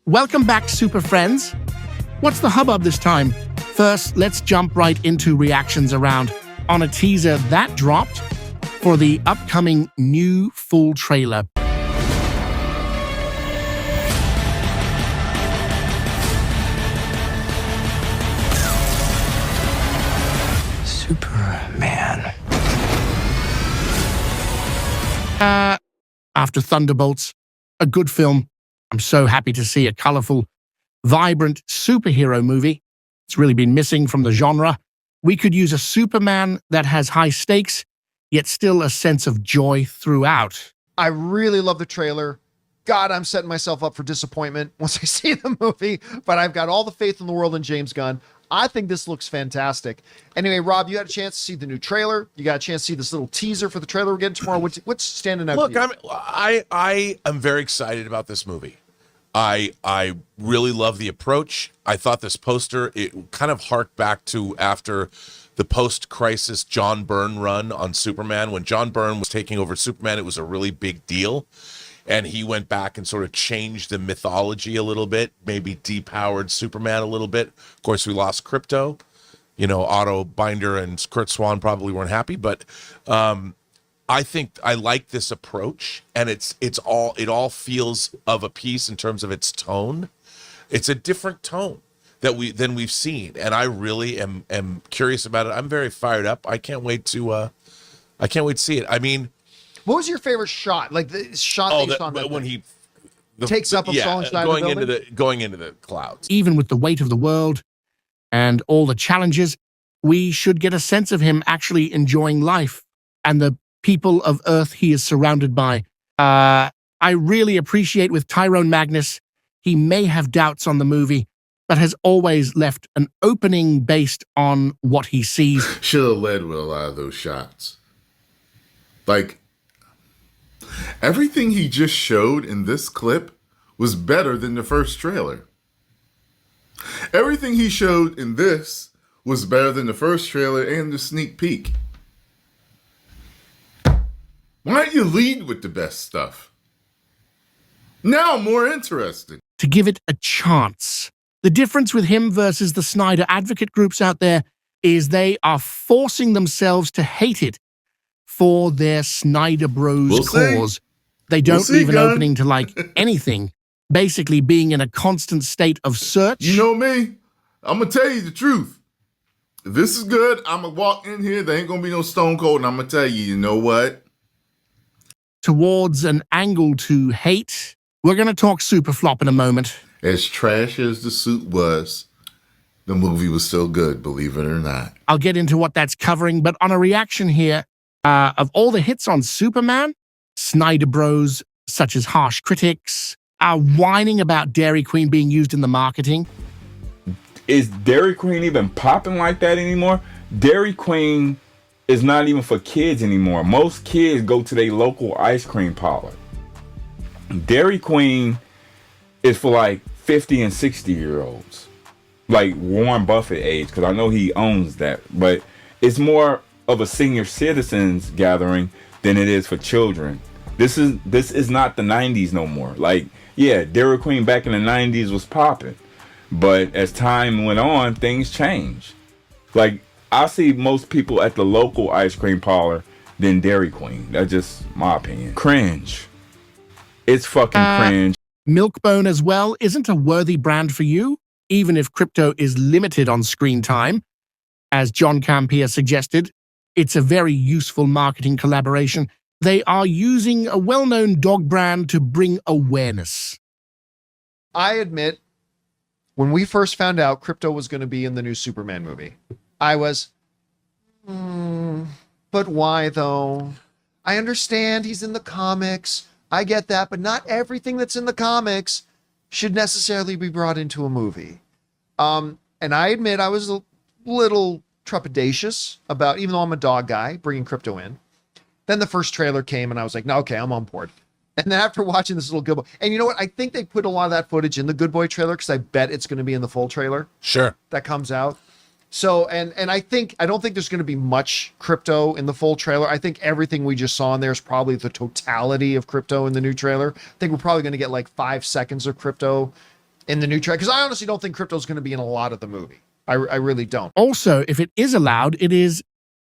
Welcome back, Super Friends. What's the hubbub this time? First, let's jump right into reactions around on a teaser that dropped for the upcoming new full trailer. Superman. After Thunderbolts, a good film. I'm so happy to see a colorful, vibrant superhero movie. It's really been missing from the genre. We could use a Superman that has high stakes, yet still a sense of joy throughout. I really love the trailer. God, I'm setting myself up for disappointment once I see the movie, but I've got all the faith in the world in James Gunn. I think this looks fantastic. Anyway, Rob, you had a chance to see the new trailer. You got a chance to see this little teaser for the trailer we're getting tomorrow. What's standing out? Look, for you? I am very excited about this movie. I really love the approach. I thought this poster, it kind of harked back to after the post-crisis John Byrne run on Superman. When John Byrne was taking over Superman, it was a really big deal. And he went back and sort of changed the mythology a little bit, maybe depowered Superman a little bit. Of course, we lost Crypto. You know, Otto Binder and Kurt Swan probably weren't happy, but I think I like this approach, and it all feels of a piece in terms of its tone. It's a different tone than we've seen, and I really am curious about it. I'm very fired up. I can't wait to see it. I mean, what was your favorite shot? Like the shot that you saw that when he takes up a fallen Snyder going into the clouds. Even with the weight of the world and all the challenges, we should get a sense of him actually enjoying life and the people of Earth he is surrounded by. I really appreciate with Tyrone Magnus, he may have doubts on the movie, but has always left an opening based on what he sees. Should have led with a lot of those shots. Like, everything he just showed in this clip was better than the first trailer. Everything he showed in this was better than the first trailer and the sneak peek. Why don't you lead with the best stuff? Now I'm more interested. To give it a chance. The difference with him versus the Snyder advocate groups out there is they are forcing themselves to hate it for their Snyder Bros cause. They don't leave an opening to like anything, basically being in a constant state of search. You know me, I'm going to tell you the truth. If this is good, I'm going to walk in here, there ain't going to be no Stone Cold, and I'm going to tell you, you know what? Towards an angle to hate. We're going to talk super flop in a moment. As trash as the suit was, the movie was still good, believe it or not. I'll get into what that's covering, but on a reaction here, of all the hits on Superman, Snyder Bros, such as harsh critics, are whining about Dairy Queen being used in the marketing. Is Dairy Queen even popping like that anymore? Dairy Queen is not even for kids anymore. Most kids go to their local ice cream parlor. Dairy Queen is for like 50 and 60-year-olds, like Warren Buffett age, because I know he owns that, but it's more of a senior citizens gathering than it is for children. This is not the 90s no more. Like, yeah, Dairy Queen back in the 90s was popping, but as time went on, things changed. Like, I see most people at the local ice cream parlor than Dairy Queen. That's just my opinion. Cringe. It's fucking cringe. Milkbone as well isn't a worthy brand for you, even if Crypto is limited on screen time. As John Campea suggested, it's a very useful marketing collaboration. They are using a well-known dog brand to bring awareness. I admit, when we first found out Crypto was going to be in the new Superman movie, I was, but why though? I understand he's in the comics. I get that, but not everything that's in the comics should necessarily be brought into a movie. And I admit I was a little trepidatious about, even though I'm a dog guy, bringing Crypto in. Then the first trailer came and I was like, no, okay, I'm on board. And then after watching this little Good Boy, and you know what? I think they put a lot of that footage in the Good Boy trailer because I bet it's going to be in the full trailer. Sure. That comes out. So, and I don't think there's going to be much Crypto in the full trailer. I think everything we just saw in there is probably the totality of Crypto in the new trailer. I think we're probably going to get like 5 seconds of Crypto in the new trailer, because I honestly don't think Crypto's going to be in a lot of the movie. I really don't. Also, if it is allowed, it is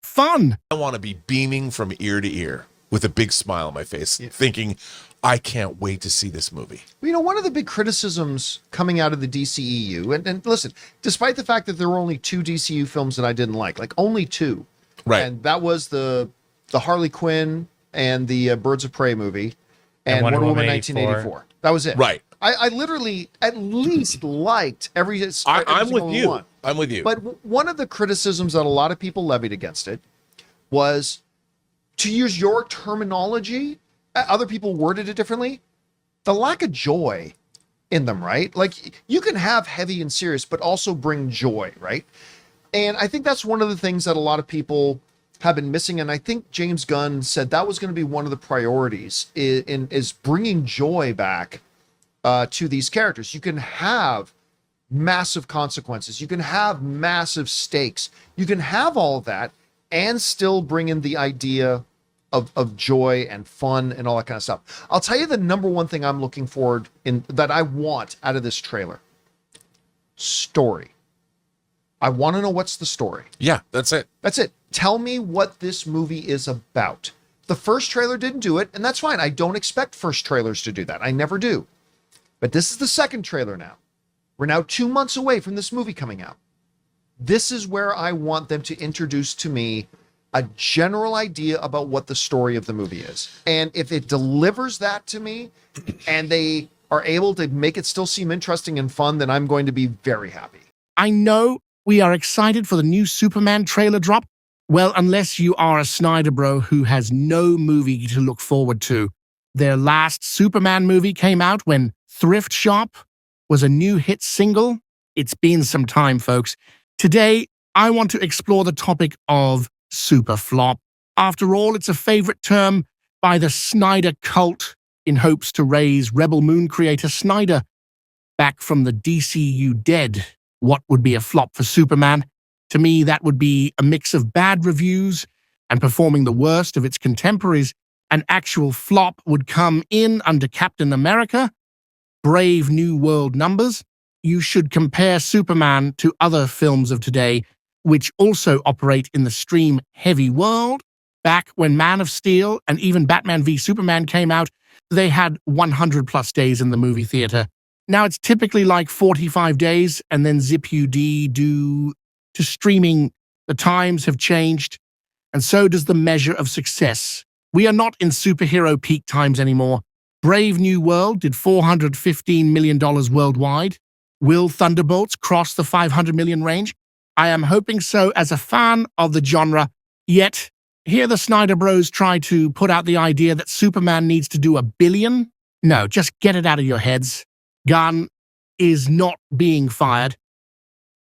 fun. I want to be beaming from ear to ear with a big smile on my face, thinking, I can't wait to see this movie. You know, one of the big criticisms coming out of the DCEU, and listen, despite the fact that there were only 2 DCEU films that I didn't like only 2. Right. And that was the Harley Quinn and the Birds of Prey movie and Wonder Woman 1984. That was it. Right. I literally at least liked every I'm with single you. one. I'm with you. But one of the criticisms that a lot of people levied against it was, to use your terminology, other people worded it differently, the lack of joy in them, right? Like, you can have heavy and serious, but also bring joy, right? And I think that's one of the things that a lot of people have been missing. And I think James Gunn said that was going to be one of the priorities is bringing joy back to these characters. You can have massive consequences. You can have massive stakes. You can have all of that and still bring in the idea of joy and fun and all that kind of stuff. I'll tell you the number one thing I'm looking forward that I want out of this trailer. Story. I want to know what's the story. Yeah, that's it. That's it. Tell me what this movie is about. The first trailer didn't do it, and that's fine. I don't expect first trailers to do that. I never do. But this is the second trailer now. We're now 2 months away from this movie coming out. This is where I want them to introduce to me a general idea about what the story of the movie is. And if it delivers that to me and they are able to make it still seem interesting and fun, then I'm going to be very happy. I know we are excited for the new Superman trailer drop. Well, unless you are a Snyder bro who has no movie to look forward to. Their last Superman movie came out when Thrift Shop was a new hit single. It's been some time, folks. Today, I want to explore the topic of super flop. After all, it's a favorite term by the Snyder cult in hopes to raise Rebel Moon creator Snyder back from the DCEU dead. What would be a flop for Superman? To me, that would be a mix of bad reviews and performing the worst of its contemporaries. An actual flop would come in under Captain America, Brave New World numbers. You should compare Superman to other films of today, which also operate in the stream-heavy world. Back when Man of Steel and even Batman v Superman came out, they had 100-plus days in the movie theater. Now it's typically like 45 days, and then zip-u-d due to streaming. The times have changed, and so does the measure of success. We are not in superhero peak times anymore. Brave New World did $415 million worldwide. Will Thunderbolts cross the 500 million range? I am hoping so as a fan of the genre. Yet, here the Snyder Bros try to put out the idea that Superman needs to do $1 billion. No, just get it out of your heads. Gunn is not being fired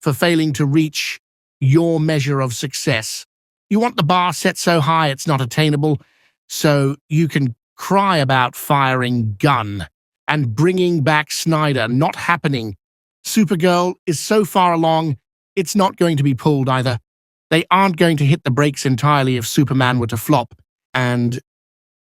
for failing to reach your measure of success. You want the bar set so high it's not attainable, so you can cry about firing Gunn and bringing back Snyder. Not happening. Supergirl is so far along, it's not going to be pulled either. They aren't going to hit the brakes entirely if Superman were to flop and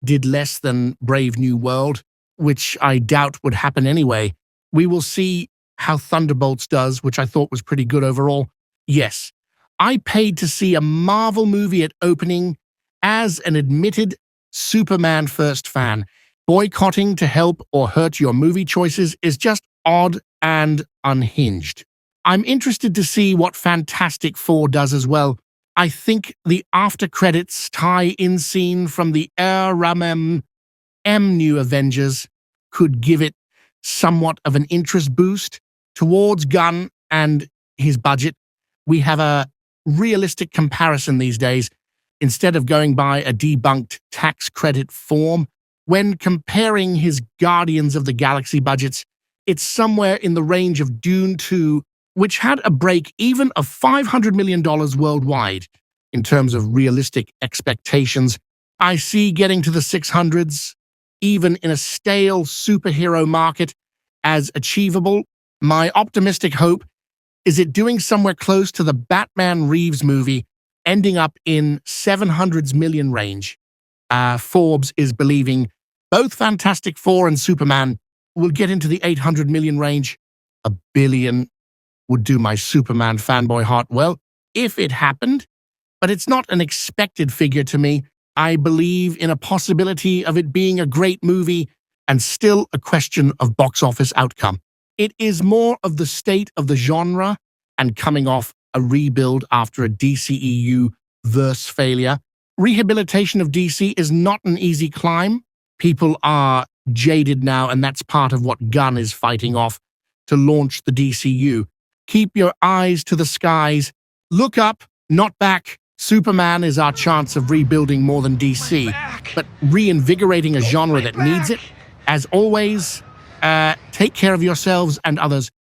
did less than Brave New World, which I doubt would happen anyway. We will see how Thunderbolts does, which I thought was pretty good overall. Yes, I paid to see a Marvel movie at opening as an admitted Superman first fan. Boycotting to help or hurt your movie choices is just odd and unhinged. I'm interested to see what Fantastic Four does as well. I think the after-credits tie-in scene from the New Avengers could give it somewhat of an interest boost. Towards Gunn and his budget, we have a realistic comparison these days. Instead of going by a debunked tax credit form, when comparing his Guardians of the Galaxy budgets, it's somewhere in the range of Dune 2, which had a break even of $500 million worldwide. In terms of realistic expectations, I see getting to the 600s, even in a stale superhero market, as achievable. My optimistic hope is it doing somewhere close to the Batman Reeves movie, ending up in 700s million range. Forbes is believing both Fantastic Four and Superman will get into the 800 million range. $1 billion would do my Superman fanboy heart well if it happened, but it's not an expected figure to me. I believe in a possibility of it being a great movie and still a question of box office outcome. It is more of the state of the genre and coming off a rebuild after a DCEU verse failure. Rehabilitation of DC is not an easy climb. People are jaded now, and that's part of what Gunn is fighting off to launch the DCU. Keep your eyes to the skies. Look up, not back. Superman is our chance of rebuilding more than DC, but reinvigorating a genre that needs it. As always, take care of yourselves and others.